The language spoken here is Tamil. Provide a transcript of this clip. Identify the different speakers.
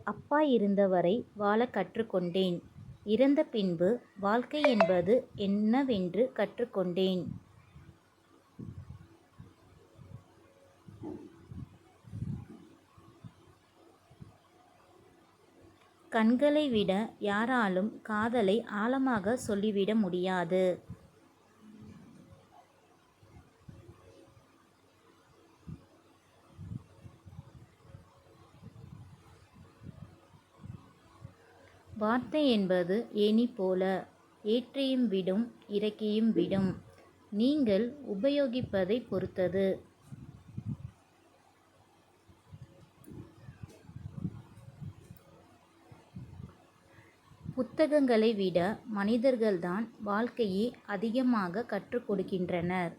Speaker 1: அப்பா இருந்தவரை வாழக் கற்றுக்கொண்டேன். இறந்த பின்பு வாழ்க்கை என்பது என்னவென்று கற்றுக்கொண்டேன். கண்களை விட யாராலும் காதலை ஆழமாக சொல்லிவிட முடியாது. வார்த்தை என்பது ஏணி போல, ஏற்றியும் விடும் இறக்கியும் விடும். நீங்கள் உபயோகிப்பதை பொறுத்தது. புத்தகங்களை விட மனிதர்கள்தான் வாழ்க்கையை அதிகமாக கற்றுக் கொடுக்கின்றனர்.